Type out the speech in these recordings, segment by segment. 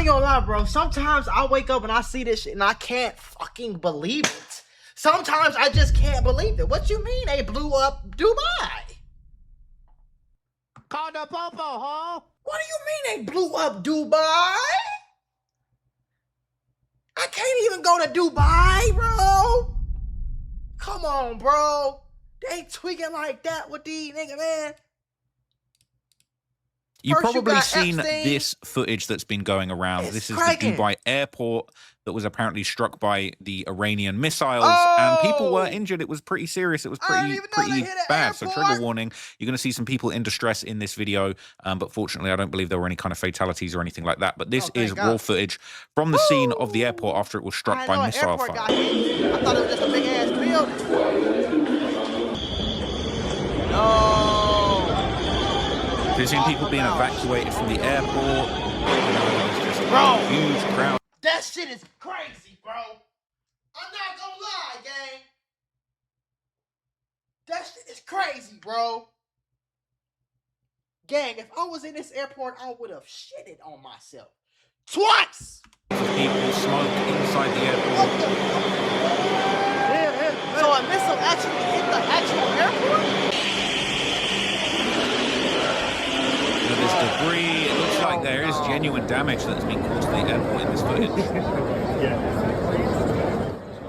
ain't gonna lie, bro. Sometimes I wake up and I see this shit and I can't fucking believe it. Sometimes I just can't believe it. What you mean they blew up Dubai? Call the popo, ho. What do you mean they blew up Dubai? I can't even go to Dubai, bro. Come on, bro. They ain't tweaking like that with these niggas, man. You've First, probably you got seen Epstein. this footage that's been going around. It's this is cracking. the Dubai airport that was apparently struck by the Iranian missiles, and people were injured. It was pretty serious. It was pretty bad. So trigger warning. You're going to see some people in distress in this video, but fortunately, I don't believe there were any kind of fatalities or anything like that. But this is raw footage from the scene of the airport after it was struck by missile fire. I thought it was just a big ass building. No. We've seen people being evacuated from the airport. You know, there's just a huge crowd. That shit is crazy, bro. I'm not gonna lie, gang. That shit is crazy, bro. Gang, if I was in this airport, I would have shitted on myself. Twice! People smoke inside the airport. So a missile actually hit the actual airport? There's debris. It looks like there is genuine damage that's been caused to the airport in this footage.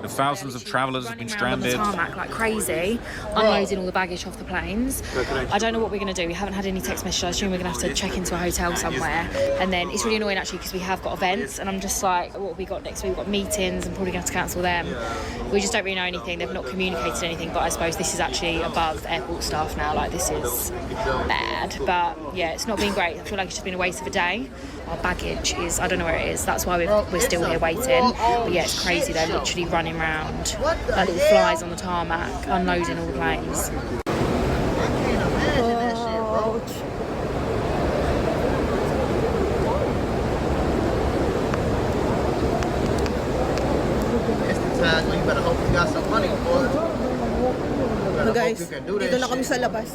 The thousands of travellers have been stranded. On the tarmac like crazy, unloading all the baggage off the planes. I don't know what we're going to do. We haven't had any text messages. I assume we're going to have to check into a hotel somewhere. And then it's really annoying actually because we have got events, and I'm just like, what have we got next week? We've got meetings and probably going to have to cancel them. We just don't really know anything. They've not communicated anything, but I suppose this is actually above airport staff now. Like, this is bad. But yeah, it's not been great. I feel like it's just been a waste of a day. Our baggage is, I don't know where it is. That's why we're still here waiting. But yeah, it's crazy. They're literally running around like little flies on the tarmac, unloading all the planes. I can't imagine that shit, bro. It's the time when you better hope you got some money for it. You better hope you can do this dito na kami shit. sa labas.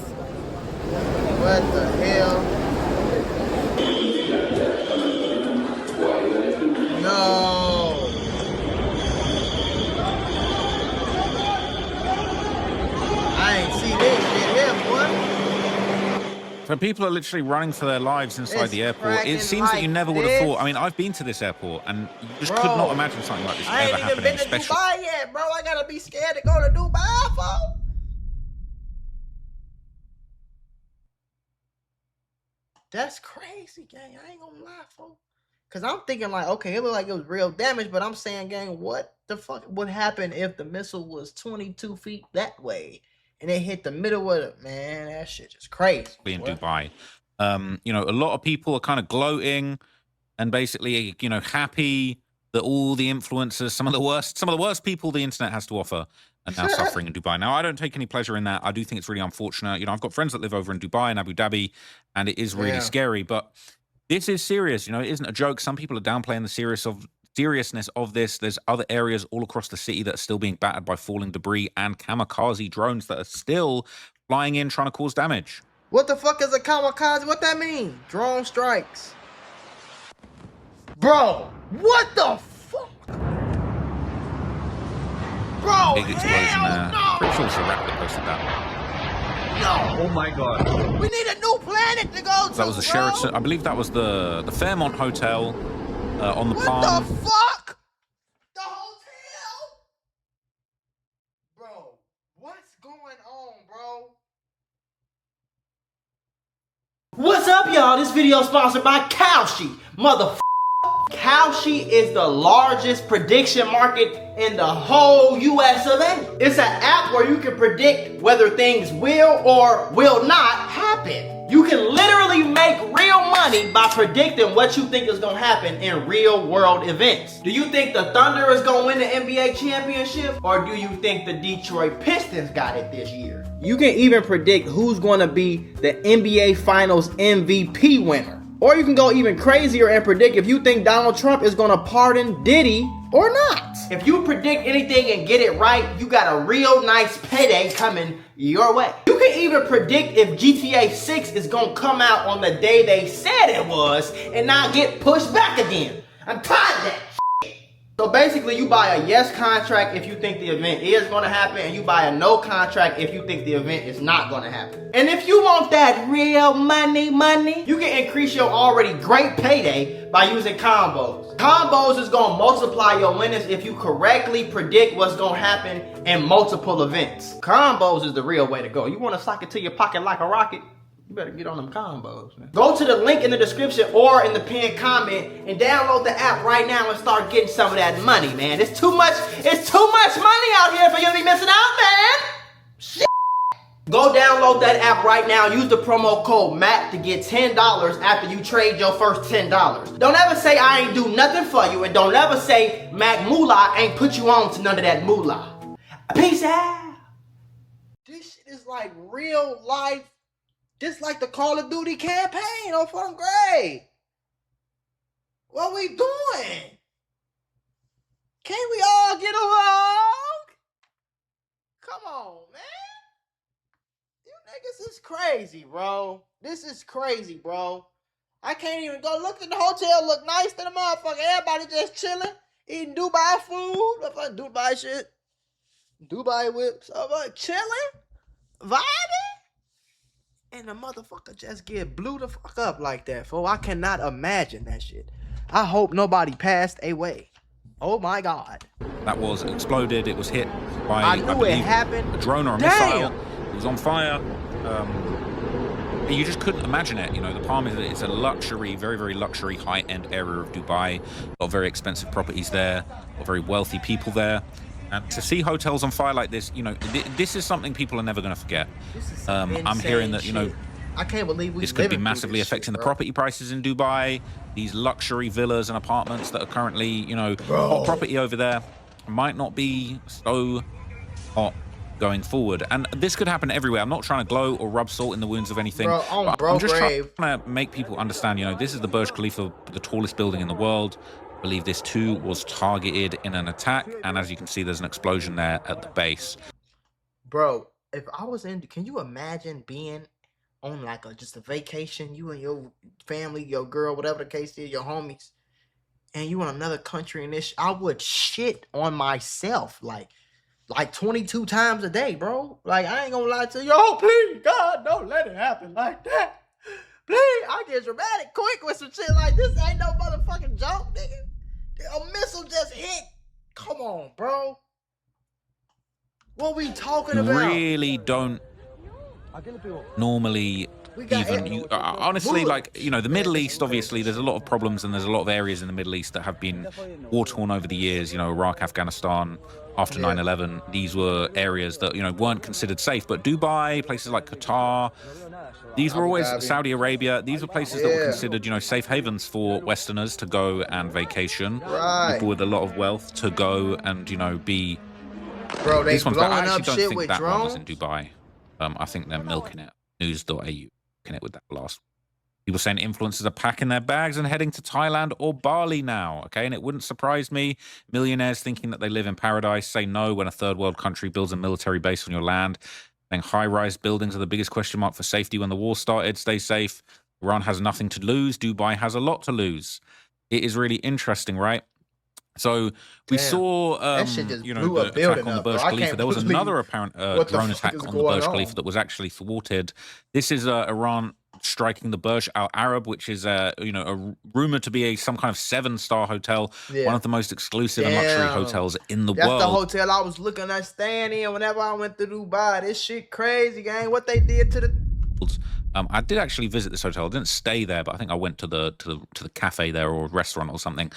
What the hell? No. I ain't see this shit here, boy. So people are literally running for their lives inside It's the airport. It cracking seems that you like never would have this. thought. I mean, I've been to this airport, and you just Bro, could not imagine something like this I ever ain't even happening, been to especially. Dubai yet, bro. I gotta be scared to go to Dubai, folks. That's crazy, gang. I ain't gonna lie, folks. Cause I'm thinking like, okay, it looked like it was real damage, but I'm saying, gang, what the fuck would happen if the missile was 22 feet that way and it hit the middle of it? Man, that shit is crazy. In boy. Dubai, you know, a lot of people are kind of gloating and basically, you know, happy that all the influencers, some of the worst people the internet has to offer, are now suffering in Dubai. Now, I don't take any pleasure in that. I do think it's really unfortunate. You know, I've got friends that live over in Dubai and Abu Dhabi, and it is really scary. But this is serious. You know, it isn't a joke. Some people are downplaying the seriousness of this. There's other areas all across the city that are still being battered by falling debris and kamikaze drones that are still flying in trying to cause damage. What the fuck is a kamikaze? What that mean? Drone strikes. Bro, what the fuck? Bro, Big explosion there. no. Pretty sure it's a rap that posted that. No. Oh my god. We need a new planet to go to. That was the bro. Sheraton. I believe that was the Fairmont Hotel on the Palm. What the fuck? The hotel? Bro, what's going on, bro? What's up, y'all? This video is sponsored by Kalshi. Motherfucker. Kalshi is the largest prediction market in the whole US of A. It's an app where you can predict whether things will or will not happen. You can literally make real money by predicting what you think is going to happen in real world events. Do you think the Thunder is going to win the NBA championship? Or do you think the Detroit Pistons got it this year? You can even predict who's going to be the NBA Finals MVP winner. Or you can go even crazier and predict if you think Donald Trump is going to pardon Diddy or not. If you predict anything and get it right, you got a real nice payday coming your way. You can even predict if GTA 6 is going to come out on the day they said it was and not get pushed back again. I'm tired of that. So basically, you buy a yes contract if you think the event is going to happen, and you buy a no contract if you think the event is not going to happen. And if you want that real money, you can increase your already great payday by using combos. Combos is going to multiply your winnings if you correctly predict what's going to happen in multiple events. Combos is the real way to go. You want to sock it to your pocket like a rocket? You better get on them combos, man. Go to the link in the description or in the pinned comment and download the app right now and start getting some of that money, man. It's too much money out here for you to be missing out, man. Shit. Go download that app right now. Use the promo code MAC to get $10 after you trade your first $10. Don't ever say I ain't do nothing for you, and don't ever say Mac Mula ain't put you on to none of that moolah. Peace out. This shit is like real life. Just like the Call of Duty campaign on Fun Grade. What we doing? Can't we all get along? Come on, man. You niggas is crazy, bro. This is crazy, bro. I can't even go look at the hotel. Look nice to the motherfucker. Everybody just chilling, eating Dubai food. Motherfucking Dubai shit. Dubai whips. Chilling, vibing. And the motherfucker just get blew the fuck up like that, fool. I cannot imagine that shit. I hope nobody passed away. Oh my God. That was exploded. It was hit by, I knew it happened. A drone or a missile. It was on fire. You just couldn't imagine it. You know, the Palm it's a luxury, very, very luxury, high-end area of Dubai. Got very expensive properties there. Got very wealthy people there. And to see hotels on fire like this, you know, this is something people are never going to forget. I'm hearing that, you know, I can't believe this could be massively affecting the property prices in Dubai. These luxury villas and apartments that are currently, you know, hot property over there might not be so hot going forward. And this could happen everywhere. I'm not trying to glow or rub salt in the wounds of anything. I'm just trying to make people understand, you know, this is the Burj Khalifa, the tallest building in the world. I believe this too was targeted in an attack, and as you can see, there's an explosion there at the base. Bro, if I was in, can you imagine being on like just a vacation, you and your family, your girl, whatever the case is, your homies, and you in another country, and this, I would shit on myself like 22 times a day, bro. Like, I ain't gonna lie to you. Yo, please, God, don't let it happen like that. Please, I get dramatic quick with some shit like this. Ain't no motherfucking joke, nigga. A missile just hit. Come on, bro. What we talking about? Really don't normally even... honestly, like, you know, the Middle East, obviously, there's a lot of problems, and there's a lot of areas in the Middle East that have been war-torn over the years. You know, Iraq, Afghanistan, after 9/11, these were areas that, you know, weren't considered safe. But Dubai, places like Qatar, these were always, Saudi Arabia, these were places that were considered, you know, safe havens for Westerners to go and vacation. People with a lot of wealth to go and, you know, be... Bro, they blowing up I actually don't think that drones? one was in Dubai. I think they're milking it. News.au, milking it with that last. People saying influencers are packing their bags and heading to Thailand or Bali now, okay? And it wouldn't surprise me. Millionaires thinking that they live in paradise say no when a third world country builds a military base on your land. Saying high-rise buildings are the biggest question mark for safety when the war started. Stay safe. Iran has nothing to lose. Dubai has a lot to lose. It is really interesting, right? So we saw, you know, the attack on the Burj Khalifa. There was another apparent drone attack on the Burj Khalifa that was actually thwarted. This is Iran striking the Burj Al Arab, which is, you know, rumored to be some kind of 7-star hotel, one of the most exclusive and luxury hotels in the world. That's the hotel I was looking at staying in whenever I went to Dubai. This shit crazy, gang. What they did to the... I did actually visit this hotel. I didn't stay there, but I think I went to the cafe there or restaurant or something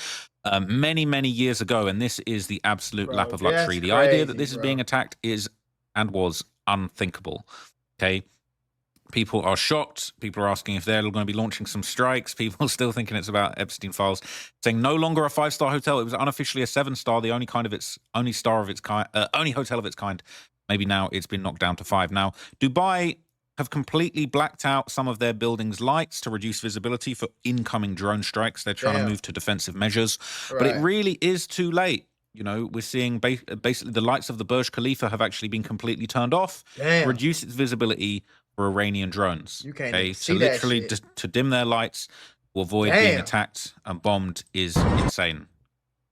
many years ago. And this is the absolute lap of luxury. The idea that this is being attacked is and was unthinkable. Okay, people are shocked. People are asking if they're going to be launching some strikes. People are still thinking it's about Epstein files. Saying no longer a 5-star hotel. It was unofficially a 7-star, the only hotel of its kind. Maybe now it's been knocked down to 5. Now Dubai have completely blacked out some of their buildings' lights to reduce visibility for incoming drone strikes. They're trying to move to defensive measures, but it really is too late. You know, we're seeing basically the lights of the Burj Khalifa have actually been completely turned off, reduce its visibility for Iranian drones. You can't okay, see so literally that shit. to dim their lights, to avoid being Damn. attacked and bombed is insane.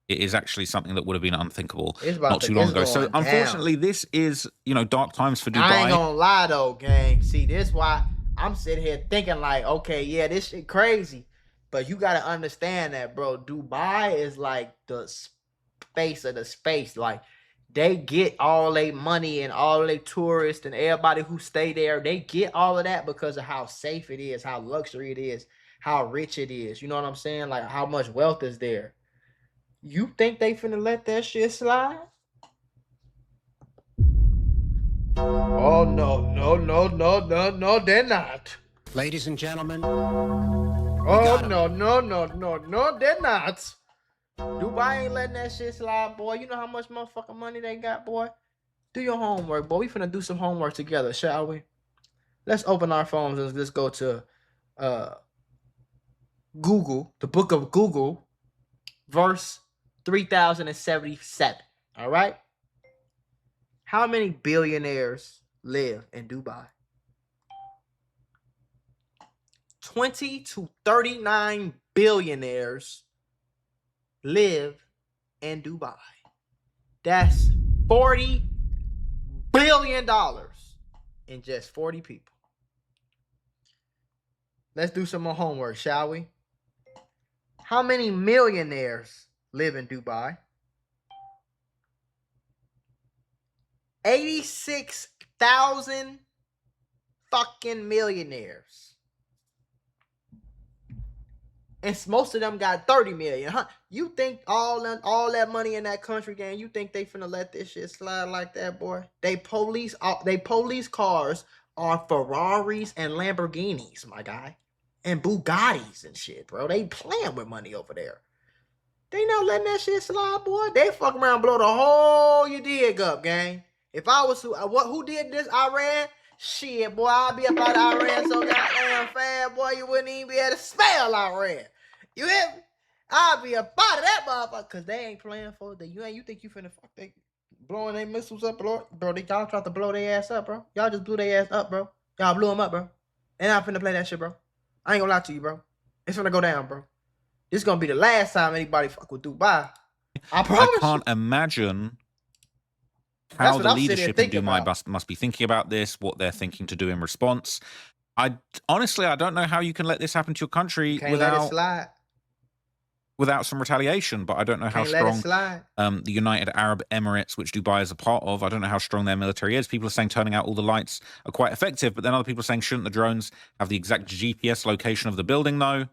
It is actually something that would have been unthinkable It's about not to- too long it's ago. So going down. unfortunately, this is, you know, dark times for Dubai. I ain't gonna lie though, gang. See, this why I'm sitting here thinking like, okay, yeah, this shit crazy. But you gotta understand that, bro. Dubai is like the space of the space. Like, they get all their money and all their tourists and everybody who stay there. They get all of that because of how safe it is, how luxury it is, how rich it is. You know what I'm saying? Like, how much wealth is there. You think they finna let that shit slide? Oh, no, they're not. Ladies and gentlemen, Oh, no, they're not. Dubai ain't letting that shit slide, boy. You know how much motherfucking money they got, boy? Do your homework, boy. We finna do some homework together, shall we? Let's open our phones and let's go to Google, the book of Google, verse 3077. All right? How many billionaires live in Dubai? 20 to 39 billionaires live in Dubai. That's $40 billion in just 40 people. Let's do some more homework, shall we? How many millionaires live in Dubai? 86,000 fucking millionaires. And most of them got 30 million, huh? You think all that money in that country, gang, you think they finna let this shit slide like that, boy? They police cars are Ferraris and Lamborghinis, my guy. And Bugattis and shit, bro. They playing with money over there. They not letting that shit slide, boy. They fuck around and blow the whole you dig up, gang. If I was who did this, Iran? Shit, boy, I'll be about Iran so goddamn fast, boy, you wouldn't even be able to spell Iran. You hear me? I'll be about that motherfucker, because they ain't playing for the You think you finna fuck they blowing their missiles up, bro? Y'all tried to blow their ass up, bro. Y'all just blew their ass up, bro. Y'all blew them up, bro. And I'm finna play that shit, bro. I ain't gonna lie to you, bro. It's finna go down, bro. This is gonna be the last time anybody fuck with Dubai. I promise. I can't imagine how the leadership in Dubai must be thinking about this, what they're thinking to do in response. Honestly, I don't know how you can let this happen to your country without some retaliation, but I don't know how strong the United Arab Emirates, which Dubai is a part of, I don't know how strong their military is. People are saying turning out all the lights are quite effective, but then other people are saying shouldn't the drones have the exact GPS location of the building, though?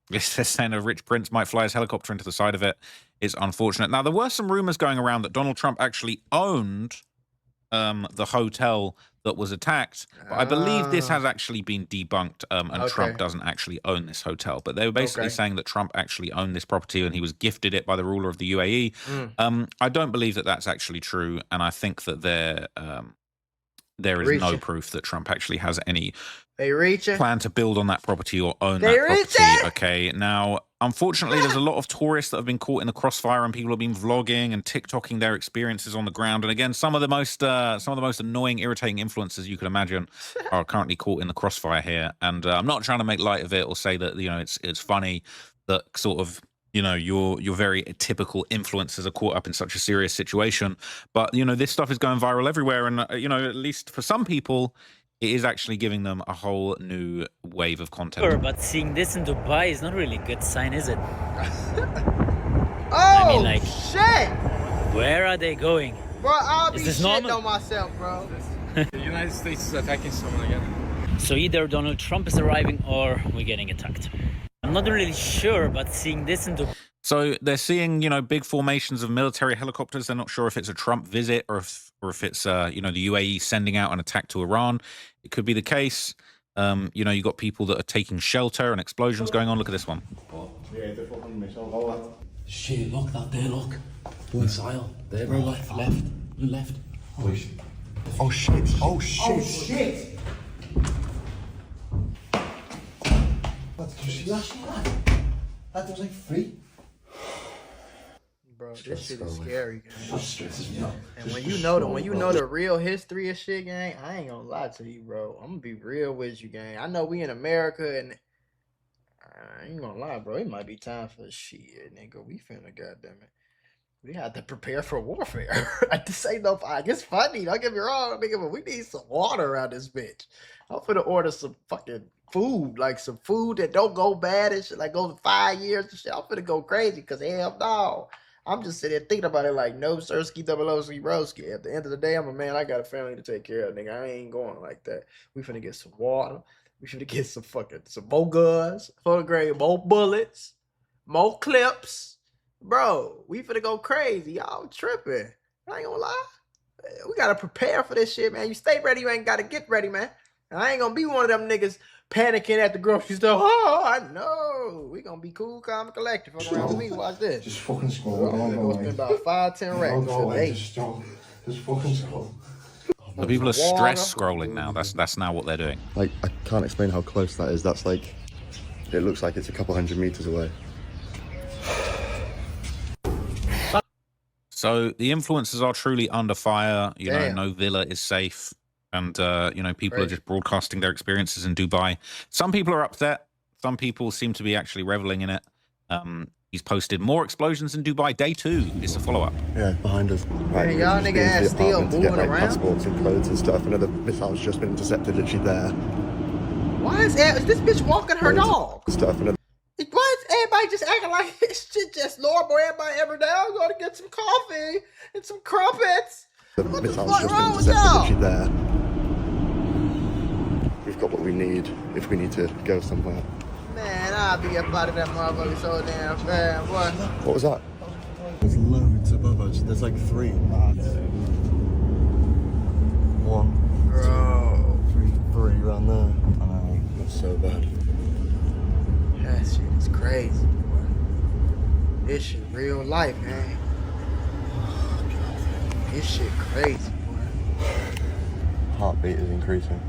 They're saying a rich prince might fly his helicopter into the side of it. It's unfortunate. Now, there were some rumors going around that Donald Trump actually owned the hotel that was attacked. But I believe this has actually been debunked, and Trump doesn't actually own this hotel. But they were basically saying that Trump actually owned this property and he was gifted it by the ruler of the UAE. I don't believe that that's actually true, and I think that there is no proof that Trump actually has any plan to build on that property or own that property. Okay, now, unfortunately, there's a lot of tourists that have been caught in the crossfire, and people have been vlogging and TikToking their experiences on the ground. And again, some of the most annoying, irritating influencers you can imagine are currently caught in the crossfire here. And I'm not trying to make light of it or say that it's funny that sort of your very typical influencers are caught up in such a serious situation. But this stuff is going viral everywhere, and at least for some people, it is actually giving them a whole new wave of content. Sure, but seeing this in Dubai is not really a good sign, is it? Shit! Where are they going? Bro, I'll be shitting normal? on myself, bro. The United States is attacking someone again. So either Donald Trump is arriving or we're getting attacked. I'm not really sure, but seeing this in Dubai... So they're seeing, big formations of military helicopters. They're not sure if it's a Trump visit or if it's, the UAE sending out an attack to Iran. It could be the case. You got people that are taking shelter and explosions going on. Look at this one. Shit, look, that there, look. Missile. There, bro, left. Oh shit. Oh shit. Oh shit. What, did you see that shit? That was like free. bro. This shit is scary, gang. Just stresses me out. And when you know the real history of shit, gang, I ain't gonna lie to you, bro. I'm gonna be real with you, gang. I know we in America, and I ain't gonna lie, bro. It might be time for shit, nigga. We finna, goddamn it. We have to prepare for warfare. This ain't no. It's funny. Don't get me wrong, nigga, but we need some water around this bitch. I'm finna order some fucking food, like some food that don't go bad and shit, like go 5 years and shit. I'm finna go crazy, cause hell no. I'm just sitting there thinking about it like no sirski, double O, broski. At the end of the day, I'm a man. I got a family to take care of, nigga. I ain't going like that. We finna get some water. We finna get some more guns, for the grade, more bullets, more clips. Bro, we finna go crazy. Y'all tripping. I ain't gonna lie. We gotta prepare for this shit, man. You stay ready, you ain't gotta get ready, man. I ain't gonna be one of them niggas panicking at the grocery store. Oh, I know. We gonna be cool, calm, and collected. Fuck around with me. Watch this. Just fucking scroll. I'm gonna spend about 5-10 racks today. Just fucking scroll. The people are stress scrolling now. That's now what they're doing. Like, I can't explain how close that is. That's like, it looks like it's a couple hundred meters away. So the influencers are truly under fire. You know, no villa is safe. And, you know, people are just broadcasting their experiences in Dubai. Some people are upset. Some people seem to be actually reveling in it. He's posted more explosions in Dubai. Day 2 is the follow-up. Yeah, behind us. Man, y'all nigga ass still moving get, like, around. Passports and clothes and stuff. Another missile's just been intercepted literally there. Why is this bitch walking her dog? Stuff. Why is everybody just acting like this shit just normal? Everybody every day I'm gonna get some coffee and some crumpets. What the fuck wrong with y'all? There. We've got what we need if we need to go somewhere. Man, I'll be up out of that motherfucker so damn fast, boy. What was that? There's loads above us. There's like 3. 1, Bro. 2, 3 around there. I know, that's so bad. That shit is crazy, boy. This shit real life, man. This shit crazy, boy. Heartbeat is increasing.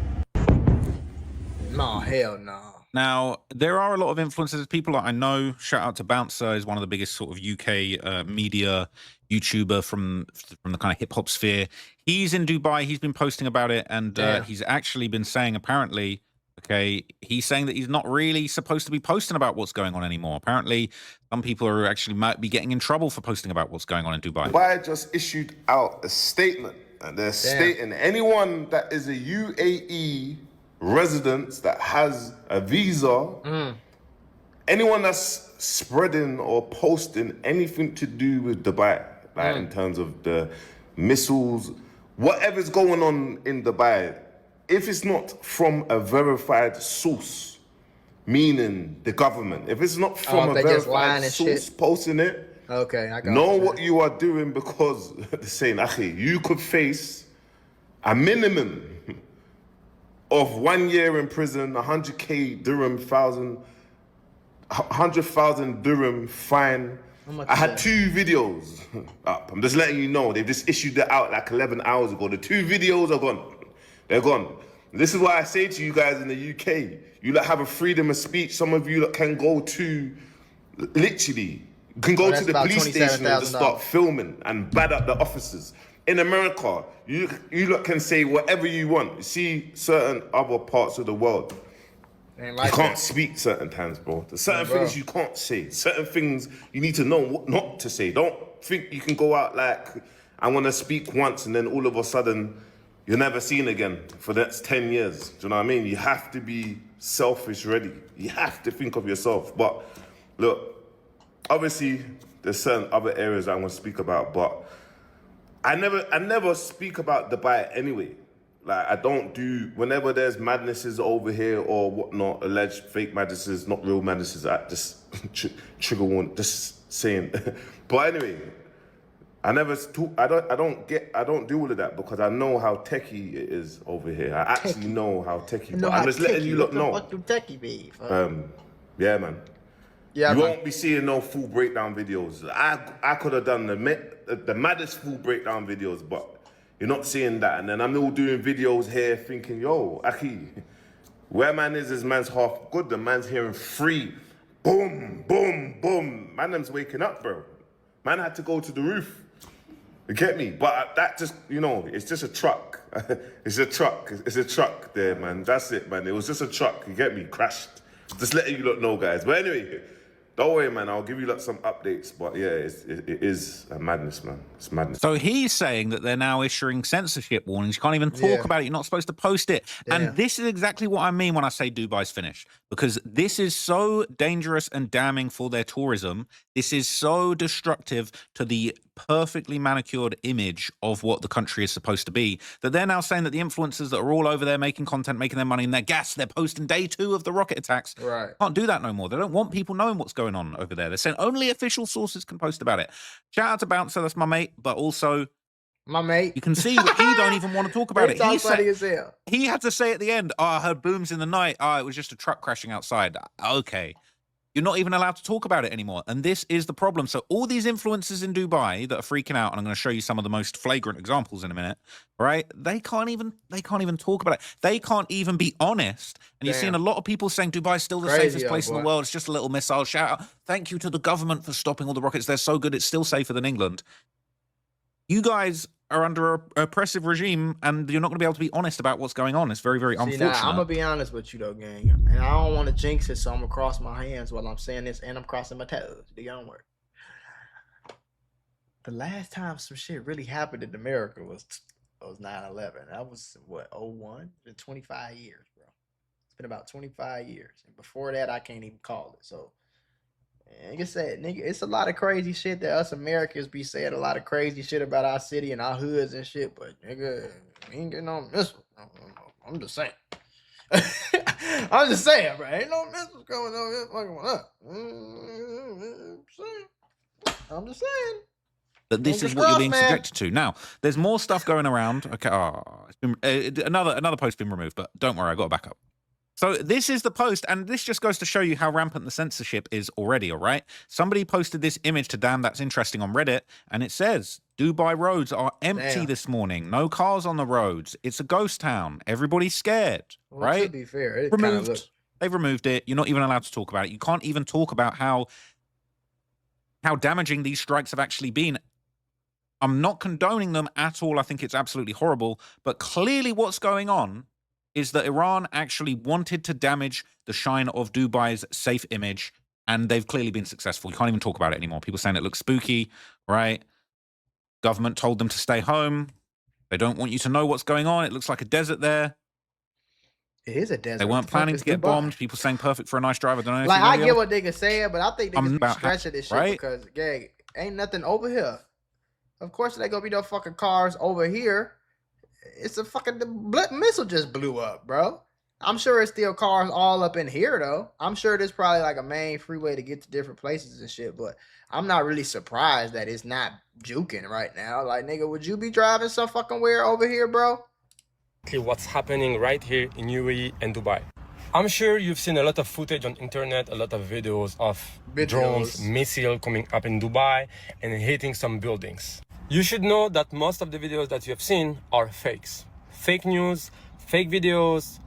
No, hell no. Now, there are a lot of influencers, people that I know. Shout out to Bouncer, is one of the biggest sort of UK media YouTuber from the kind of hip hop sphere. He's in Dubai. He's been posting about it, and he's actually been saying, apparently, okay, he's saying that he's not really supposed to be posting about what's going on anymore. Apparently, some people are actually might be getting in trouble for posting about what's going on in Dubai. Dubai just issued out a statement, and they're stating anyone that is a UAE resident that has a visa, anyone that's spreading or posting anything to do with Dubai, like in terms of the missiles, whatever's going on in Dubai, if it's not from a verified source, meaning the government, if it's not from a verified source posting it, okay, I got know what you are doing, because they're saying, Akhi, you could face a minimum of 1 year in prison, 100k dirham, 100,000 dirham fine. I had 2 videos up. I'm just letting you know. They've just issued it out like 11 hours ago. The 2 videos are gone. They're gone. This is why I say to you guys in the UK, you have a freedom of speech. Some of you can go to, literally, you can go to the police station and just start filming and bad up the officers. In America, you lot can say whatever you want. You see certain other parts of the world, you can't speak certain times, bro. There's certain things you can't say. Certain things you need to know what not to say. Don't think you can go out like, I want to speak once and then all of a sudden you're never seen again for the next 10 years. Do you know what I mean? You have to be selfish ready. You have to think of yourself. But look, obviously there's certain other areas I want to speak about, but I never speak about Dubai anyway. Like, I don't do, whenever there's madnesses over here or whatnot, alleged fake madnesses, not real madnesses, I just trigger warning, just saying. But anyway, I never talk, I don't do all of that because I know how techie it is over here. I actually know how techie, but I'm just letting you lot know. What do techie be? Yeah, man. Yeah, you won't be seeing no full breakdown videos. I could have done the maddest full breakdown videos, but you're not seeing that. And then I'm all doing videos here thinking, yo, Aki, where man is man's half good. The man's hearing 3, boom, boom, boom. Man, them's waking up, bro. Man had to go to the roof. You get me? But that just, you know, it's just a truck. It's a truck. It's a truck there, man. That's it, man. It was just a truck. You get me? Crashed. Just letting you lot know, guys. But anyway, don't worry, man. I'll give you some updates. But yeah, it is a madness, man. It's madness. So he's saying that they're now issuing censorship warnings. You can't even talk about it. You're not supposed to post it. Damn. And this is exactly what I mean when I say Dubai's finished. Because this is so dangerous and damning for their tourism. This is so destructive to the perfectly manicured image of what the country is supposed to be, that they're now saying that the influencers that are all over there making content, making their money in their gas, they're posting day 2 of the rocket attacks. Right. Can't do that no more. They don't want people knowing what's going on over there. They're saying only official sources can post about it. Shout out to Bouncer, that's my mate, but also my mate. You can see that he don't even want to talk about it. He had to say at the end, I heard booms in the night. It was just a truck crashing outside. Okay. You're not even allowed to talk about it anymore. And this is the problem. So all these influencers in Dubai that are freaking out, and I'm going to show you some of the most flagrant examples in a minute, right? They can't even talk about it. They can't even be honest. And you're seeing a lot of people saying Dubai's still the safest place in the world. It's just a little missile. Shout out. Thank you to the government for stopping all the rockets. They're so good. It's still safer than England. You guys are under an oppressive regime, and you're not going to be able to be honest about what's going on. It's very, very unfortunate. Now, I'm going to be honest with you, though, gang. And I don't want to jinx it, so I'm going to cross my hands while I'm saying this, and I'm crossing my toes. Do your work. The last time some shit really happened in America was 9/11. That was, what, 01? It's been 25 years, bro. It's been about 25 years. And before that, I can't even call it. So, like I said, nigga, it's a lot of crazy shit that us Americans be saying, a lot of crazy shit about our city and our hoods and shit, but nigga, we ain't getting no missiles. I'm just saying. I'm just saying, bro. Ain't no missiles coming over here fucking up. I'm just saying. That this is what you're being subjected to. Now, there's more stuff going around. Okay, it's been, another post's been removed, but don't worry, I got to back up. So this is the post, and this just goes to show you how rampant the censorship is already, all right? Somebody posted this image to Damn That's Interesting on Reddit, and it says, Dubai roads are empty this morning. No cars on the roads. It's a ghost town. Everybody's scared, right? To be fair, it removed. They've removed it. You're not even allowed to talk about it. You can't even talk about how damaging these strikes have actually been. I'm not condoning them at all. I think it's absolutely horrible. But clearly what's going on is that Iran actually wanted to damage the shine of Dubai's safe image, and they've clearly been successful. You can't even talk about it anymore. People saying it looks spooky, right? Government told them to stay home. They don't want you to know what's going on. It looks like a desert there. It is a desert. They weren't planning to get bombed. People saying perfect for a nice drive. I don't know. Like, I get what niggas saying, but I think niggas be stretching this shit because, gang, ain't nothing over here. Of course, there gonna be no fucking cars over here. It's a fucking missile just blew up, bro. I'm sure it's still cars all up in here, though. I'm sure there's probably like a main freeway to get to different places and shit, but I'm not really surprised that it's not juking right now. Like, nigga, would you be driving some fucking where over here, bro? What's happening right here in UAE and Dubai. I'm sure you've seen a lot of footage on internet, a lot of videos of drones, missile coming up in Dubai and hitting some buildings. You should know that most of the videos that you have seen are fakes. Fake news, fake videos.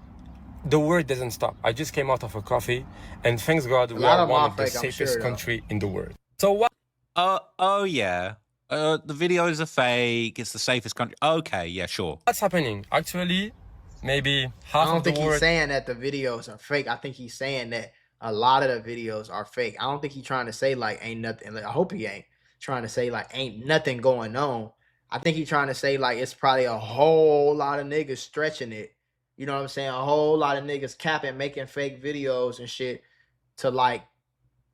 The word doesn't stop. I just came out of a coffee, and thanks God, we are one of the safest country in the world. So what? Oh yeah. The videos are fake. It's the safest country. Okay, yeah, sure. What's happening? Actually, maybe half of the world. I don't think he's saying that the videos are fake. I think he's saying that a lot of the videos are fake. I don't think he's trying to say like ain't nothing. Like, I hope he ain't trying to say like ain't nothing going on. I think he's trying to say like it's probably a whole lot of niggas stretching it. You know what I'm saying? A whole lot of niggas capping, making fake videos and shit to like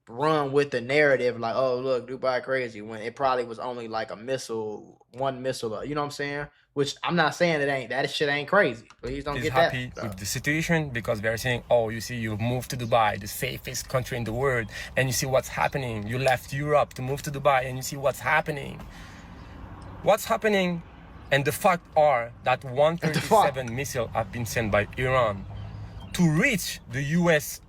run with the narrative like, oh look, Dubai crazy, when it probably was only like a missile, one missile. You know what I'm saying? Which I'm not saying that shit ain't crazy. Please don't get that. He's happy with the situation because they're saying, oh, you see, you moved to Dubai, the safest country in the world, and you see what's happening. You left Europe to move to Dubai, and you see what's happening. What's happening? And the fact are that 137 missiles have been sent by Iran to reach the US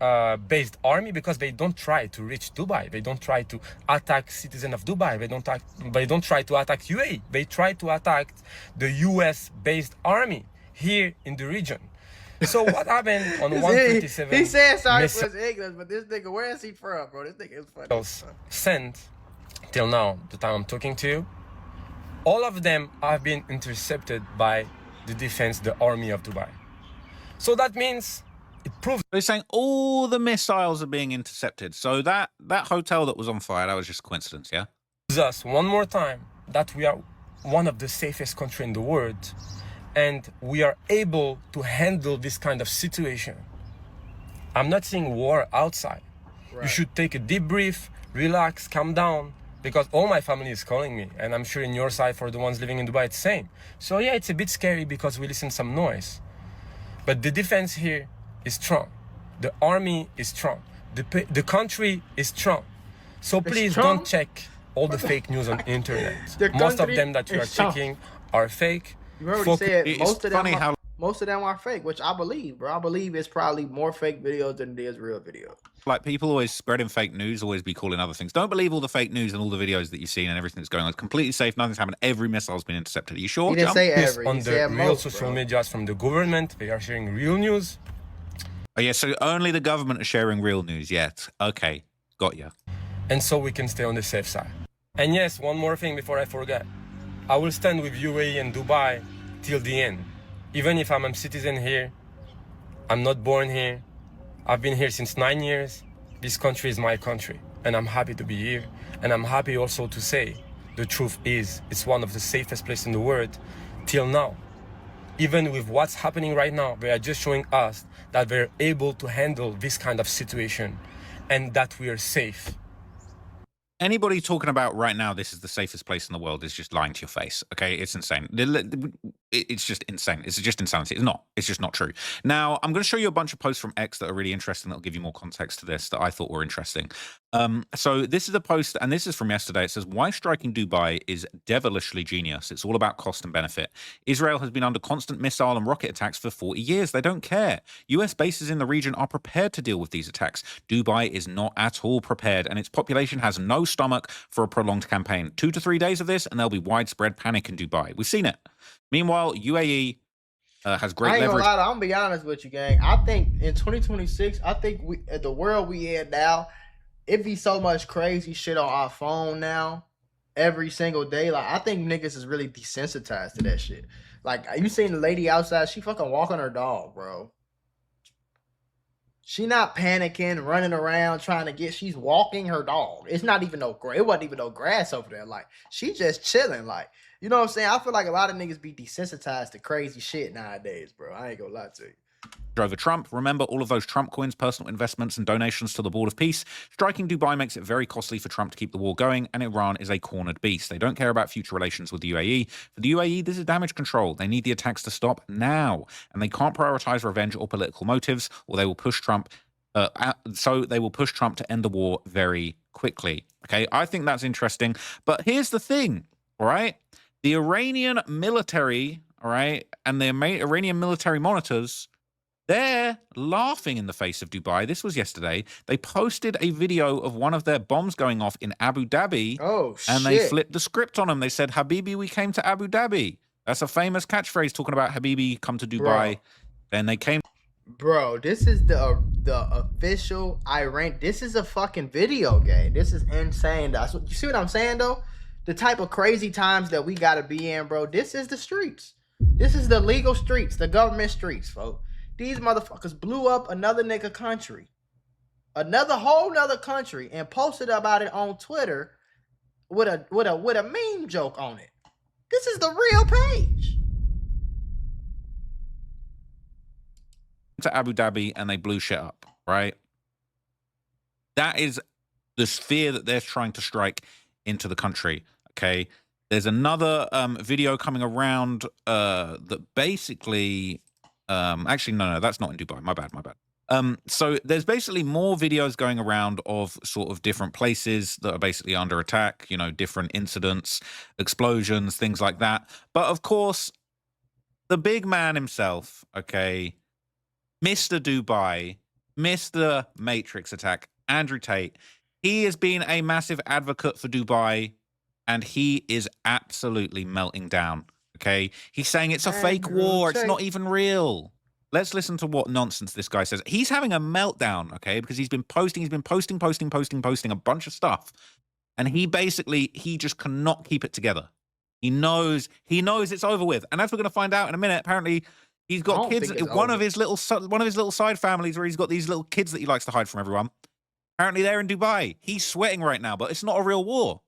based army, because they don't try to reach Dubai. They don't try to attack citizens of Dubai. They don't try to attack UAE. They try to attack the US based army here in the region. So what happened on 137? He said sorry for his English, but this nigga, where is he from, bro? This nigga is funny. Sent till now, the time I'm talking to you, all of them have been intercepted by the defense, the army of Dubai. So that means it proves. They're saying all the missiles are being intercepted. So that hotel that was on fire, that was just coincidence, yeah? Us one more time that we are one of the safest countries in the world, and we are able to handle this kind of situation. I'm not saying war outside. Right. You should take a deep breath, relax, calm down, because all my family is calling me, and I'm sure in your side for the ones living in Dubai, it's the same. So yeah, it's a bit scary because we listen some noise. But the defense here is strong. The army is strong. The country is strong. So please don't check all the fake news on the internet. Most of them that you are checking are fake. You already said most of them are fake, which I believe, bro. I believe it's probably more fake videos than it is real videos. Like, people always spreading fake news, always be calling other things. Don't believe all the fake news and all the videos that you've seen and everything that's going on. It's completely safe. Nothing's happened. Every missile's been intercepted. Are you sure? He didn't say every. On the real social medias from the government, they are sharing real news. Oh, yeah, so only the government are sharing real news yet. Okay, got ya. And so we can stay on the safe side. And yes, one more thing before I forget. I will stand with UAE and Dubai till the end. Even if I'm a citizen here, I'm not born here. I've been here since 9 years. This country is my country, and I'm happy to be here. And I'm happy also to say the truth is it's one of the safest places in the world till now. Even with what's happening right now, they are just showing us that we're able to handle this kind of situation and that we are safe. Anybody talking about right now this is the safest place in the world is just lying to your face, okay? It's insane. It's just insane. It's just insanity. It's not. It's just not true. Now, I'm going to show you a bunch of posts from X that are really interesting that'll give you more context to this that I thought were interesting. So this is a post, and this is from yesterday. It says, why striking Dubai is devilishly genius. It's all about cost and benefit. Israel has been under constant missile and rocket attacks for 40 years. They don't care. US bases in the region are prepared to deal with these attacks. Dubai is not at all prepared, and its population has no stomach for a prolonged campaign. 2 to 3 days of this, and there'll be widespread panic in Dubai. We've seen it. Meanwhile, UAE has great leverage. I'm gonna be honest with you, gang. I think in 2026, I think the world we in now, it be so much crazy shit on our phone now every single day. Like, I think niggas is really desensitized to that shit. Like, you seen the lady outside, she fucking walking her dog, bro. She not panicking, running around trying to get. She's walking her dog. It's not even no grass. It wasn't even no grass over there. Like, she just chilling. Like, you know what I'm saying? I feel like a lot of niggas be desensitized to crazy shit nowadays, bro. I ain't gonna lie to you. Over Trump. Remember all of those Trump coins, personal investments, and donations to the Board of Peace? Striking Dubai makes it very costly for Trump to keep the war going, and Iran is a cornered beast. They don't care about future relations with the UAE. For the UAE, this is damage control. They need the attacks to stop now, and they can't prioritize revenge or political motives, or they will push Trump. So they will push Trump to end the war very quickly. Okay, I think that's interesting. But here's the thing, all right? The Iranian military, all right, and the Iranian military monitors, they're laughing in the face of Dubai. This was yesterday. They posted a video of one of their bombs going off in Abu Dhabi. Oh, shit. And they flipped the script on them. They said, Habibi, we came to Abu Dhabi. That's a famous catchphrase talking about Habibi, come to Dubai. Then they came. Bro, this is the official Iran. This is a fucking video game. This is insane. You see what I'm saying, though? The type of crazy times that we got to be in, bro. This is the streets. This is the legal streets, the government streets, folks. These motherfuckers blew up another nigga country. Another whole nother country, and posted about it on Twitter with a meme joke on it. This is the real page. To Abu Dhabi and they blew shit up, right? That is the sphere that they're trying to strike into the country, okay? There's another video coming around that basically... actually, no, that's not in Dubai. My bad. So there's basically more videos going around of sort of different places that are basically under attack, you know, different incidents, explosions, things like that. But of course, the big man himself, okay, Mr. Dubai, Mr. Matrix attack, Andrew Tate, he has been a massive advocate for Dubai, and he is absolutely melting down. Okay, he's saying it's a fake war. It's not even real. Let's listen to what nonsense this guy says. He's having a meltdown, okay, because he's been posting a bunch of stuff. And he just cannot keep it together. He knows it's over with. And as we're going to find out in a minute, apparently he's got kids. One of his little side families where he's got these little kids that he likes to hide from everyone. Apparently they're in Dubai. He's sweating right now, but it's not a real war.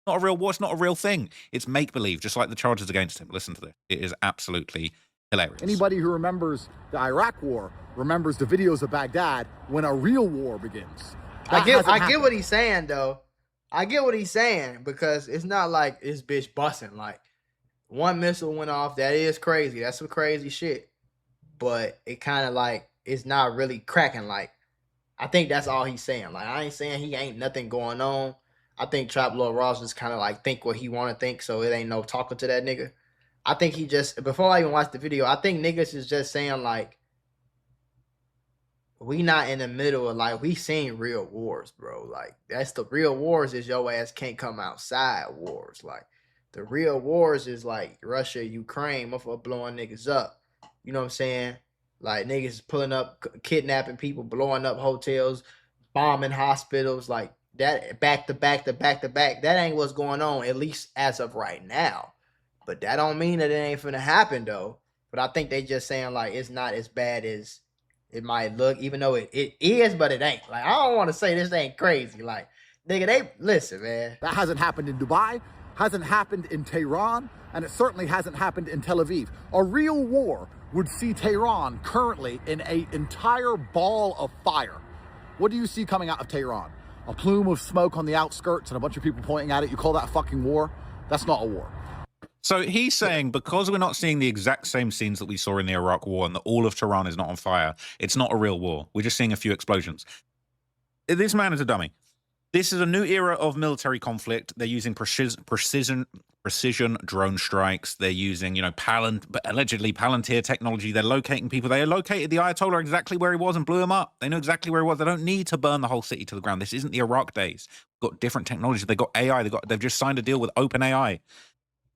Not a real war. It's not a real thing. It's make-believe, just like the charges against him. Listen to this. It is absolutely hilarious. Anybody who remembers the Iraq war remembers the videos of Baghdad when a real war begins. I get what he's saying, though. I get what he's saying, because it's not like this bitch busting. Like, one missile went off. That is crazy. That's some crazy shit. But it kind of like, it's not really cracking. Like, I think that's all he's saying. Like, I ain't saying he ain't nothing going on. I think Trap Lord Ross just kind of like think what he want to think, so it ain't no talking to that nigga. I think he just, before I even watched the video, I think niggas is just saying like, we not in the middle of like, we seen real wars, bro. Like, that's the real wars is your ass can't come outside wars. Like, the real wars is like Russia, Ukraine, motherfucker blowing niggas up. You know what I'm saying? Like, niggas pulling up, kidnapping people, blowing up hotels, bombing hospitals, like that back to back to back to back. That ain't what's going on, at least as of right now. But that don't mean that it ain't finna happen, though. But I think they just saying, like, it's not as bad as it might look, even though it is, but it ain't. Like, I don't want to say this ain't crazy. Like, nigga, listen, man. That hasn't happened in Dubai, hasn't happened in Tehran, and it certainly hasn't happened in Tel Aviv. A real war would see Tehran currently in an entire ball of fire. What do you see coming out of Tehran? A plume of smoke on the outskirts and a bunch of people pointing at it. You call that fucking war? That's not a war. So he's saying, because we're not seeing the exact same scenes that we saw in the Iraq war and that all of Tehran is not on fire, it's not a real war. We're just seeing a few explosions. This man is a dummy. This is a new era of military conflict. They're using precision drone strikes. They're using, allegedly Palantir technology. They're locating people. They located the Ayatollah exactly where he was and blew him up. They know exactly where he was. They don't need to burn the whole city to the ground. This isn't the Iraq days. We've got different technology. They've got AI. They've just signed a deal with OpenAI.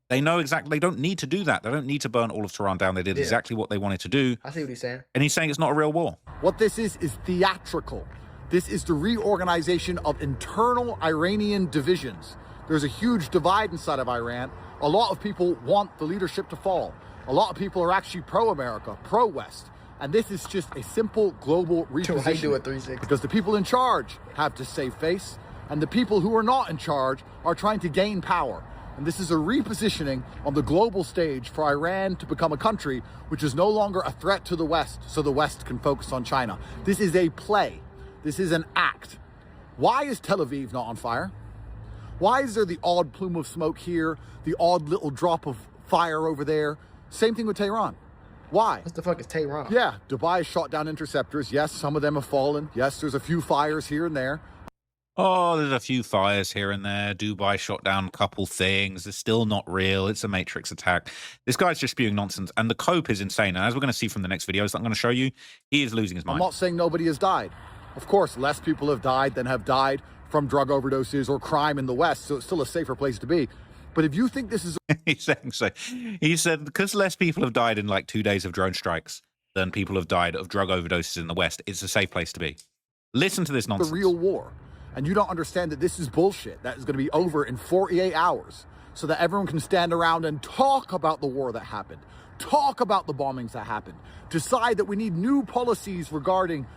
They know exactly. They don't need to do that. They don't need to burn all of Tehran down. They did exactly what they wanted to do. I see what he's saying. And he's saying it's not a real war. What this is theatrical. This is the reorganization of internal Iranian divisions. There's a huge divide inside of Iran. A lot of people want the leadership to fall. A lot of people are actually pro-America, pro-West. And this is just a simple global repositioning. Because the people in charge have to save face, and the people who are not in charge are trying to gain power. And this is a repositioning on the global stage for Iran to become a country which is no longer a threat to the West, so the West can focus on China. This is a play. This is an act. Why is Tel Aviv not on fire? Why is there the odd plume of smoke here, the odd little drop of fire over there? Same thing with Tehran. Why? What the fuck is Tehran? Yeah, Dubai shot down interceptors. Yes, some of them have fallen. Yes, there's a few fires here and there. Oh, there's a few fires here and there. Dubai shot down a couple things. It's still not real. It's a Matrix attack. This guy's just spewing nonsense. And the cope is insane. And as we're going to see from the next videos that I'm going to show you, he is losing his mind. I'm not saying nobody has died. Of course, less people have died than have died from drug overdoses or crime in the West, so it's still a safer place to be. But if you think this is... He's saying so. He said, because less people have died in like 2 days of drone strikes than people have died of drug overdoses in the West, it's a safe place to be. Listen to this nonsense. The real war. And you don't understand that this is bullshit. That is going to be over in 48 hours so that everyone can stand around and talk about the war that happened. Talk about the bombings that happened. Decide that we need new policies regarding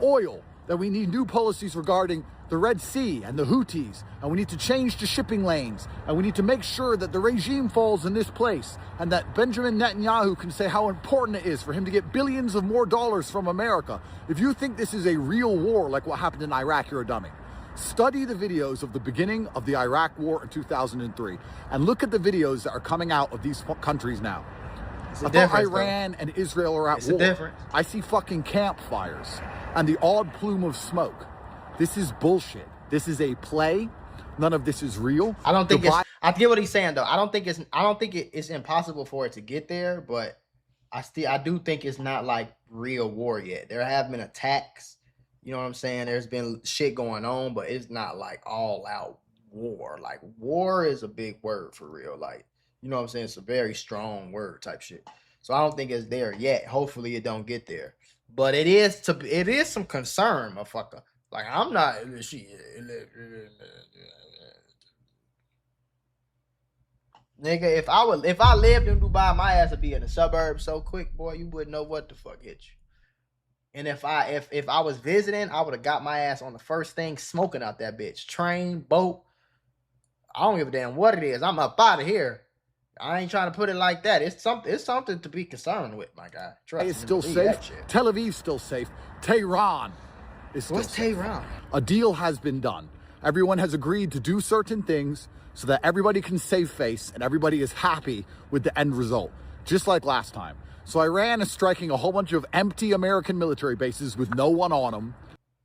oil, that we need new policies regarding the Red Sea and the Houthis, and we need to change the shipping lanes, and we need to make sure that the regime falls in this place, and that Benjamin Netanyahu can say how important it is for him to get billions of more dollars from America. If you think this is a real war like what happened in Iraq, you're a dummy. Study the videos of the beginning of the Iraq war in 2003, and look at the videos that are coming out of these countries now. I thought Iran and Israel are at war. I see fucking campfires and the odd plume of smoke. This is bullshit. This is a play. None of this is real. I don't think I get what he's saying though. I don't think it's impossible for it to get there, but I do think it's not like real war yet. There have been attacks. You know what I'm saying? There's been shit going on, but it's not like all out war. Like, war is a big word for real. Like, you know what I'm saying? It's a very strong word type shit. So I don't think it's there yet. Hopefully it don't get there. But it is some concern, motherfucker. Like, I'm not Nigga, if I lived in Dubai, my ass would be in the suburbs so quick, boy, you wouldn't know what the fuck hit you. And if I was visiting, I would have got my ass on the first thing smoking out that bitch. Train, boat. I don't give a damn what it is. I'm up out of here. I ain't trying to put it like that. It's something to be concerned with, my guy. Trust me. It's still safe. Tel Aviv's still safe. Tehran is still safe. What's Tehran? A deal has been done. Everyone has agreed to do certain things so that everybody can save face and everybody is happy with the end result, just like last time. So Iran is striking a whole bunch of empty American military bases with no one on them.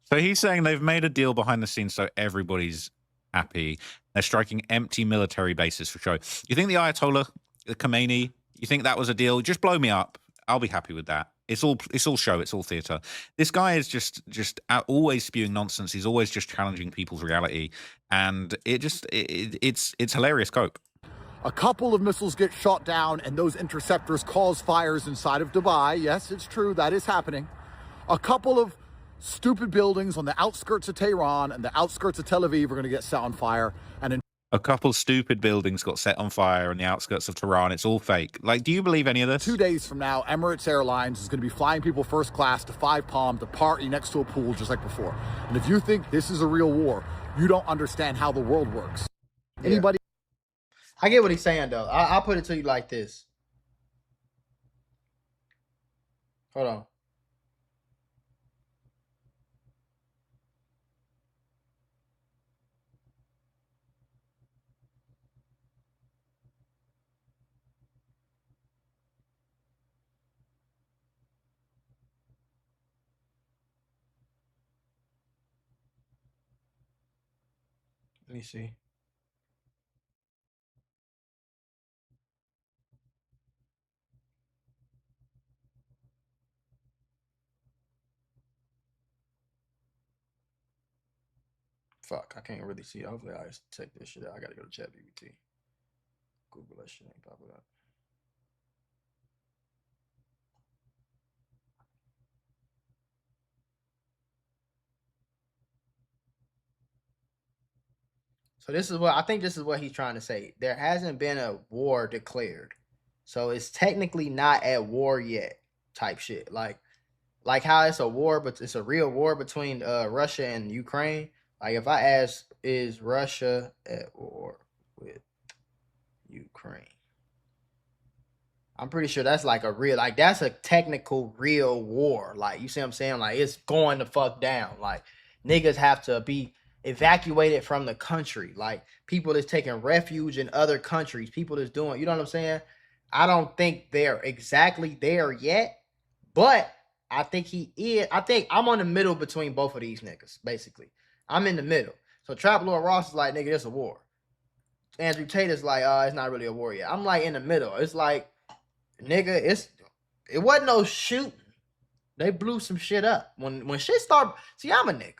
So he's saying they've made a deal behind the scenes so everybody's happy. They're striking empty military bases for show. You think the Ayatollah, the Khomeini, you think that was a deal? Just blow me up. I'll be happy with that. It's all show. It's all theater. This guy is just always spewing nonsense. He's always just challenging people's reality, and it's hilarious cope. A couple of missiles get shot down, and those interceptors cause fires inside of Dubai. Yes, it's true. That is happening. A couple of stupid buildings on the outskirts of Tehran and the outskirts of Tel Aviv are going to get set on fire. And a couple stupid buildings got set on fire on the outskirts of Tehran. It's all fake. Like, do you believe any of this? 2 days from now, Emirates Airlines is going to be flying people first class to 5 Palm to party next to a pool just like before. And if you think this is a real war, you don't understand how the world works. Yeah. Anybody? I get what he's saying, though. I'll put it to you like this. Hold on. Let me see. Fuck, I can't really see it. Hopefully I just check this shit out. I gotta go to ChatGPT. Google that shit ain't popping up. So this is what I think. This is what he's trying to say. There hasn't been a war declared, so it's technically not at war yet. Type shit, like how it's a war, but it's a real war between Russia and Ukraine. Like if I ask, is Russia at war with Ukraine? I'm pretty sure that's like a real, like that's a technical real war. Like you see what I'm saying? Like it's going to fuck down. Like niggas have to be evacuated from the country. Like people that's taking refuge in other countries. People that's doing, you know what I'm saying? I don't think they're exactly there yet, but I think he is. I think I'm on the middle between both of these niggas, basically. I'm in the middle. So Trap Lord Ross is like, nigga, it's a war. Andrew Tate is like, it's not really a war yet. I'm like in the middle. It's like, nigga, it wasn't no shooting. They blew some shit up. When shit start, see, I'm a nigga.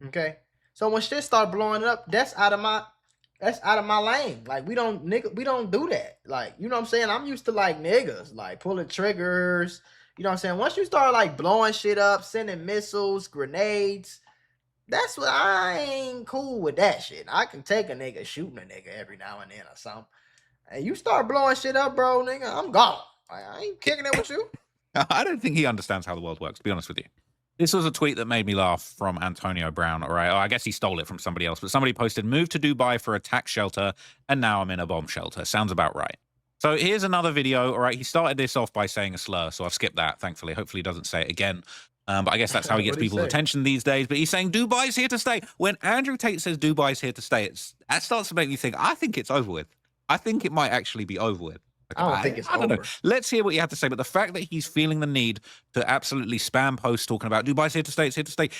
Okay? So when shit start blowing up, that's out of my lane. Like we don't do that. Like, you know what I'm saying? I'm used to like niggas, like pulling triggers. You know what I'm saying? Once you start like blowing shit up, sending missiles, grenades, that's what I ain't cool with that shit. I can take a nigga shooting a nigga every now and then or something. And you start blowing shit up, bro, nigga, I'm gone. I ain't kicking it with you. I don't think he understands how the world works, to be honest with you. This was a tweet that made me laugh from Antonio Brown, all right? Oh, I guess he stole it from somebody else, but somebody posted, moved to Dubai for a tax shelter, and now I'm in a bomb shelter. Sounds about right. So here's another video, all right? He started this off by saying a slur, so I've skipped that, thankfully. Hopefully he doesn't say it again. But I guess that's how he gets people's attention these days. But he's saying Dubai's here to stay. When Andrew Tate says Dubai's here to stay, that starts to make me think, I think it's over with. I think it might actually be over with. I don't think it's over. I don't know. Let's hear what you have to say. But the fact that he's feeling the need to absolutely spam posts talking about Dubai's here to stay, it's here to stay.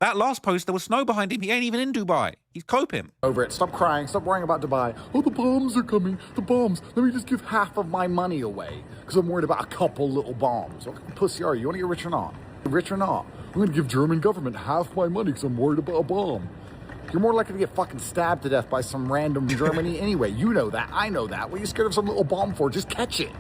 That last post, there was snow behind him. He ain't even in Dubai. He's coping. Over it. Stop crying. Stop worrying about Dubai. Oh, the bombs are coming. The bombs. Let me just give half of my money away because I'm worried about a couple little bombs. What kind of pussy are you? You want to get rich or not? Rich or not? I'm going to give German government half my money because I'm worried about a bomb. You're more likely to get fucking stabbed to death by some random Germany anyway. You know that. I know that. What are you scared of some little bomb for? Just catch it.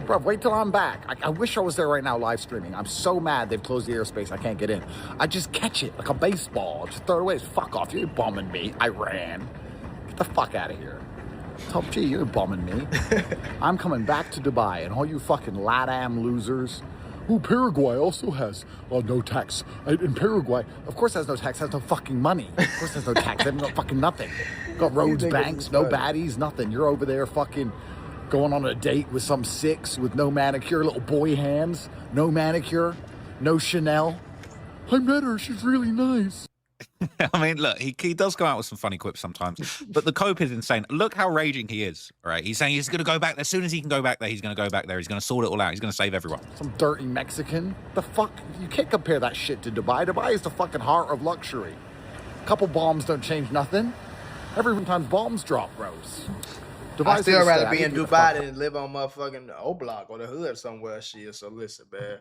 Bro, wait till I'm back. I wish I was there right now live streaming. I'm so mad they've closed the airspace. I can't get in. I just catch it like a baseball. Just throw it away. Fuck off. You ain't bombing me. I ran. Get the fuck out of here. Top G, you're bombing me. I'm coming back to Dubai, and all you fucking LATAM losers. Ooh, Paraguay also has no tax. In Paraguay, of course, has no tax, has no fucking money. Of course, has no tax, has no fucking nothing. Got roads, banks, no baddies, nothing. You're over there fucking going on a date with some six with no manicure, little boy hands, no manicure, no Chanel. I met her, she's really nice. I mean, look, he does go out with some funny quips sometimes, but the cope is insane. Look how raging he is, right? He's saying he's going to go back there. As soon as he can go back there, he's going to go back there. He's going to sort it all out. He's going to save everyone. Some dirty Mexican. The fuck? You can't compare that shit to Dubai. Dubai is the fucking heart of luxury. A couple bombs don't change nothing. Every time bombs drop, bros. I still rather be in Dubai than live on motherfucking O Block or the hood somewhere. Shit. So listen, man.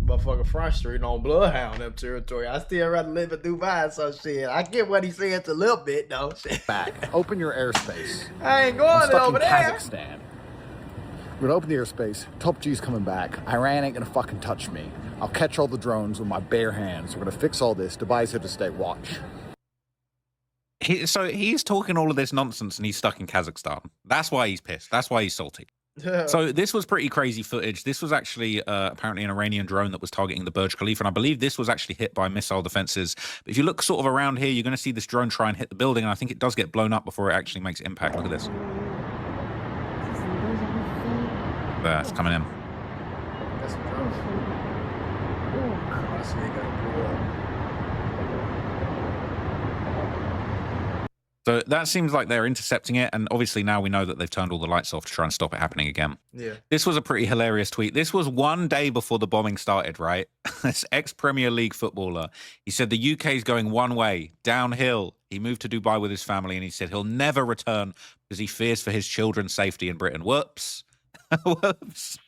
Motherfucking Front Street on Bloodhound them territory. I still rather live in Dubai, so shit. I get what he's saying a little bit though. Shit. Back. Open your airspace. I ain't going over there. Kazakhstan. We're gonna open the airspace. Top G's coming back. Iran ain't gonna fucking touch me. I'll catch all the drones with my bare hands. We're gonna fix all this. Dubai's here to stay. Watch. So he's talking all of this nonsense and he's stuck in Kazakhstan. That's why he's pissed. That's why he's salty. So this was pretty crazy footage. This was actually apparently an Iranian drone that was targeting the Burj Khalifa, and I believe this was actually hit by missile defenses. But if you look sort of around here, you're going to see this drone try and hit the building, and I think it does get blown up before it actually makes impact. Look at this. There, it's coming in. That's a drone. I see it got blew up. So that seems like they're intercepting it, and obviously now we know that they've turned all the lights off to try and stop it happening again. Yeah. This was a pretty hilarious tweet. This was one day before the bombing started, right? This ex-Premier League footballer, he said the UK is going one way, downhill. He moved to Dubai with his family, and he said he'll never return because he fears for his children's safety in Britain. Whoops. Whoops.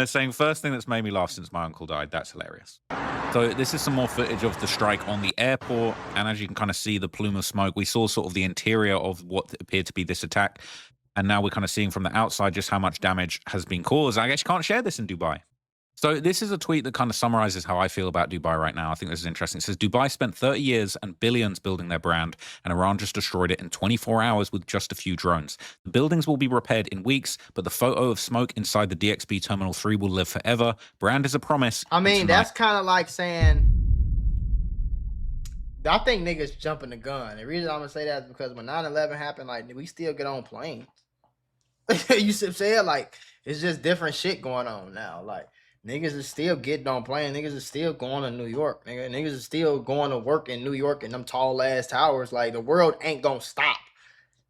Saying, first thing that's made me laugh since my uncle died. That's hilarious. So this is some more footage of the strike on the airport. And as you can kind of see the plume of smoke, we saw sort of the interior of what appeared to be this attack. And now we're kind of seeing from the outside just how much damage has been caused. I guess you can't share this in Dubai. So this is a tweet that kind of summarizes how I feel about Dubai right now. I think this is interesting. It says, Dubai spent 30 years and billions building their brand, and Iran just destroyed it in 24 hours with just a few drones. The buildings will be repaired in weeks, but the photo of smoke inside the DXB Terminal 3 will live forever. Brand is a promise. I mean, that's kind of like saying, I think niggas jumping the gun. The reason I'm going to say that is because when 9/11 happened, like, we still get on planes. You see what I'm saying? Like, it's just different shit going on now. Like, niggas is still getting on planes. Niggas is still going to New York. Niggas is still going to work in New York in them tall ass towers. Like, the world ain't gonna stop.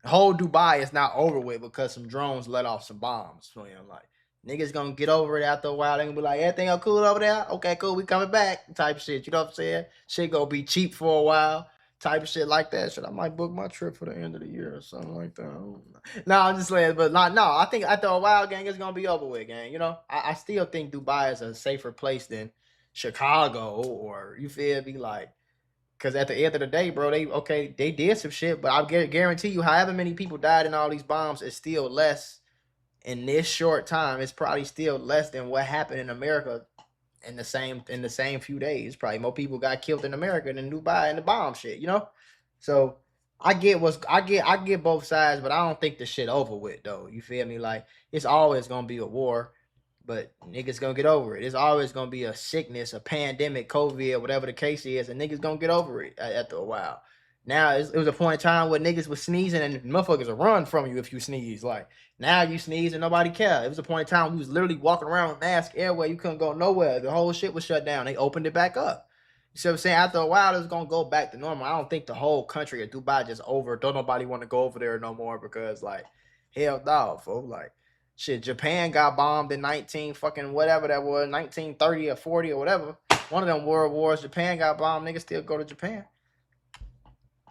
The whole Dubai is not over with because some drones let off some bombs. So, you know, like, niggas gonna get over it after a while. They gonna be like, everything all cool over there? Okay, cool, we coming back. Type shit. You know what I'm saying? Shit gonna be cheap for a while. Type of shit like that. Shit, I might book my trip for the end of the year or something like that. No, I'm just saying, but no, I think after a while, gang, it's gonna be over with, gang. You know, I still think Dubai is a safer place than Chicago, or you feel me, like, because at the end of the day, bro, they did some shit, but I guarantee you, however many people died in all these bombs, it's still less in this short time. It's probably still less than what happened in America. In the same few days, probably more people got killed in America than Dubai and the bomb shit, you know. So I get both sides, but I don't think the shit over with though. You feel me? Like, it's always gonna be a war, but niggas gonna get over it. It's always gonna be a sickness, a pandemic, COVID, whatever the case is, and niggas gonna get over it after a while. Now it was a point in time where niggas was sneezing and motherfuckers will run from you if you sneeze. Like, now you sneeze and nobody cared. It was a point in time we was literally walking around with mask everywhere. You couldn't go nowhere. The whole shit was shut down. They opened it back up. You see what I'm saying? After a while, it's gonna go back to normal. I don't think the whole country of Dubai just over. Don't nobody want to go over there no more because, like, hell no, folks. Like, shit, Japan got bombed in 1930 or 40 or whatever. One of them world wars, Japan got bombed. Niggas still go to Japan.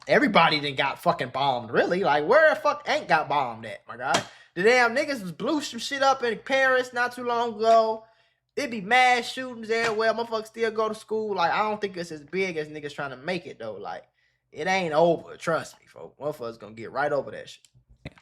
Everybody done got fucking bombed, really. Like, where the fuck ain't got bombed at, my guy? The damn niggas was blew some shit up in Paris not too long ago. It be mass shootings everywhere. Motherfuckers still go to school. Like, I don't think it's as big as niggas trying to make it, though. Like, it ain't over. Trust me, folks. Motherfuckers gonna get right over that shit.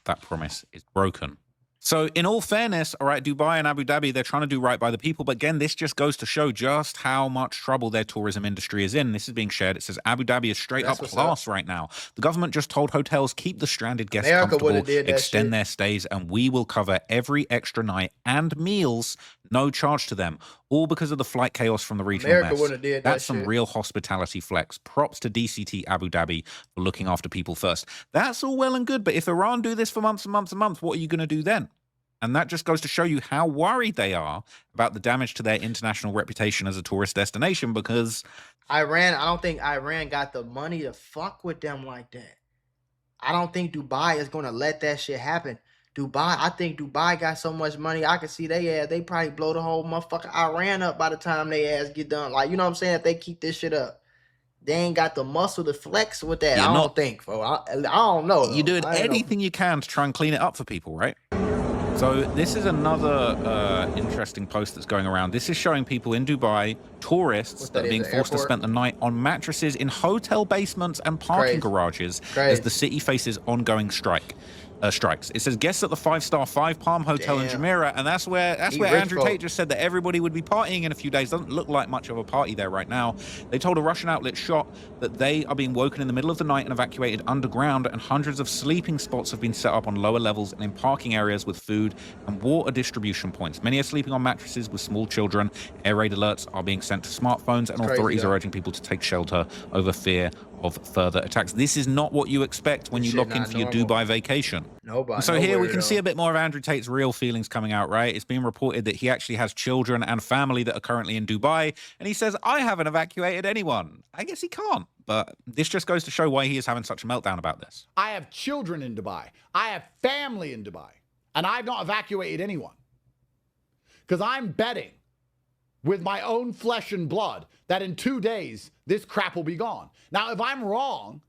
That promise is broken So in all fairness, all right, Dubai and Abu Dhabi, they're trying to do right by the people. But again, this just goes to show just how much trouble their tourism industry is in. This is being shared. It says Abu Dhabi is straight up class right now. The government just told hotels, keep the stranded guests comfortable, extend their stays, and we will cover every extra night and meals, no charge to them. All because of the flight chaos from the regional mess. That's some real hospitality flex. Props to DCT Abu Dhabi for looking after people first. That's all well and good, but if Iran do this for months and months and months, what are you going to do then? And that just goes to show you how worried they are about the damage to their international reputation as a tourist destination, because I don't think Iran got the money to fuck with them like that. I don't think Dubai is going to let that shit happen. I think Dubai got so much money, I can see they probably blow the whole motherfucking Iran up by the time they ass get done. Like, you know what I'm saying? If they keep this shit up. They ain't got the muscle to flex with that. I don't think, bro. I don't know. You're doing anything you can to try and clean it up for people, right? So this is another interesting post that's going around. This is showing people in Dubai, tourists that are being forced to spend the night on mattresses in hotel basements and parking garages as the city faces ongoing strikes. It says guests at the 5-star Five Palm Hotel in Jumeirah, and that's where Andrew Tate just said that everybody would be partying in a few days. Doesn't look like much of a party there right now. They told a Russian outlet Shot that they are being woken in the middle of the night and evacuated underground, and hundreds of sleeping spots have been set up on lower levels and in parking areas with food and water distribution points. Many are sleeping on mattresses with small children. Air raid alerts are being sent to smartphones, and authorities are urging people to take shelter over fear of further attacks. This is not what you expect when you look in for your Dubai vacation. So here we can see a bit more of Andrew Tate's real feelings coming out, right? It's being reported that he actually has children and family that are currently in Dubai, and he says, I haven't evacuated anyone. I guess he can't, but this just goes to show why he is having such a meltdown about this. I have children in Dubai. I have family in Dubai, and I've not evacuated anyone. Because I'm betting with my own flesh and blood that in 2 days, this crap will be gone. Now, if I'm wrong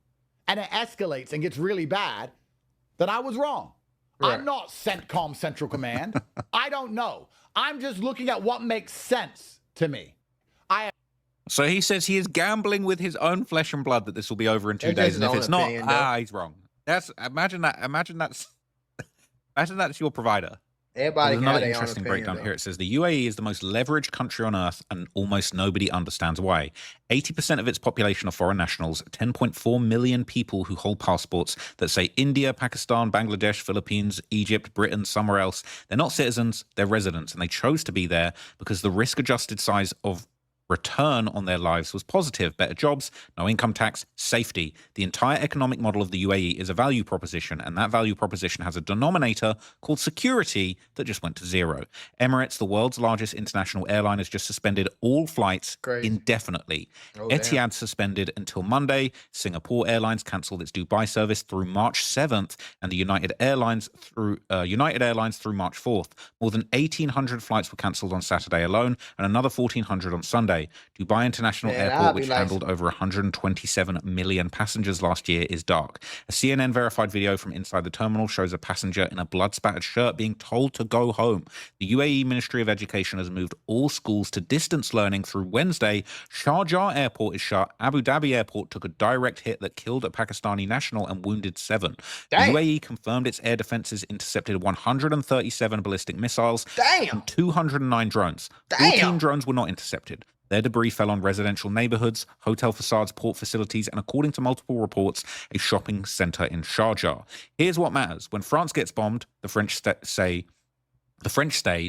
and it escalates and gets really bad, then I was wrong. Right. I'm not CENTCOM Central Command. I don't know. I'm just looking at what makes sense to me. So he says he is gambling with his own flesh and blood that this will be over in 2 days. And if it's not, he's wrong. Imagine that's your provider. Everybody There's another interesting breakdown here. It says the UAE is the most leveraged country on earth, and almost nobody understands why. 80% of its population are foreign nationals, 10.4 million people who hold passports that say India, Pakistan, Bangladesh, Philippines, Egypt, Britain, somewhere else. They're not citizens, they're residents, and they chose to be there because the risk-adjusted size of return on their lives was positive. Better jobs, no income tax, safety. The entire economic model of the UAE is a value proposition, and that value proposition has a denominator called security that just went to zero. Emirates, the world's largest international airline, has just suspended all flights indefinitely. Etihad suspended until Monday. Singapore Airlines cancelled its Dubai service through March 7th, and the United Airlines through March 4th. More than 1,800 flights were cancelled on Saturday alone, and another 1,400 on Sunday. Dubai International Airport, which handled over 127 million passengers last year, is dark. A CNN verified video from inside the terminal shows a passenger in a blood-spattered shirt being told to go home. The UAE Ministry of Education has moved all schools to distance learning through Wednesday. Sharjah Airport is shut. Abu Dhabi Airport took a direct hit that killed a Pakistani national and wounded 7. The UAE confirmed its air defenses intercepted 137 ballistic missiles and 209 drones. 14 drones were not intercepted. Their debris fell on residential neighborhoods, hotel facades, port facilities, and according to multiple reports, a shopping center in Sharjah. Here's what matters. When France gets bombed, the French stay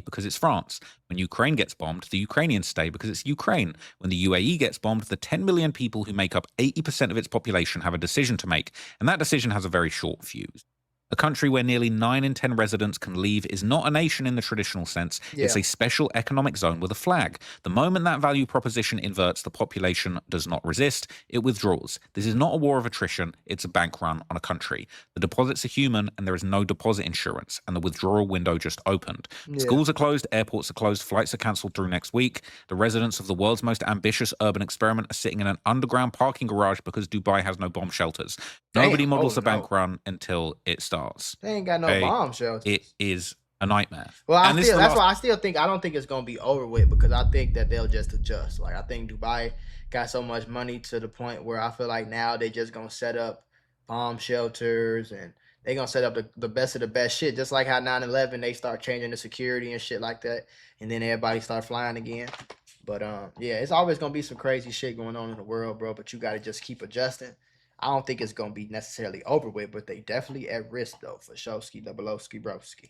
because it's France. When Ukraine gets bombed, the Ukrainians stay because it's Ukraine. When the UAE gets bombed, the 10 million people who make up 80% of its population have a decision to make, and that decision has a very short fuse. A country where nearly 9 in 10 residents can leave is not a nation in the traditional sense. It's a special economic zone with a flag. The moment that value proposition inverts, the population does not resist, it withdraws. This is not a war of attrition, it's a bank run on a country. The deposits are human and there is no deposit insurance, and the withdrawal window just opened. Schools are closed, airports are closed, flights are cancelled through next week. The residents of the world's most ambitious urban experiment are sitting in an underground parking garage because Dubai has no bomb shelters. Nobody models a bank run until it starts. They ain't got no bomb shelters. It is a nightmare. Well, I don't think it's gonna be over with, because I think that they'll just adjust. Like, I think Dubai got so much money to the point where I feel like now they just gonna set up bomb shelters, and they gonna set up the best of the best shit. Just like how 9/11, they start changing the security and shit like that, and then everybody start flying again. But yeah, it's always gonna be some crazy shit going on in the world, bro. But you gotta just keep adjusting. I don't think it's gonna be necessarily over with, but they definitely at risk though, for sure. Ski double O, ski broski.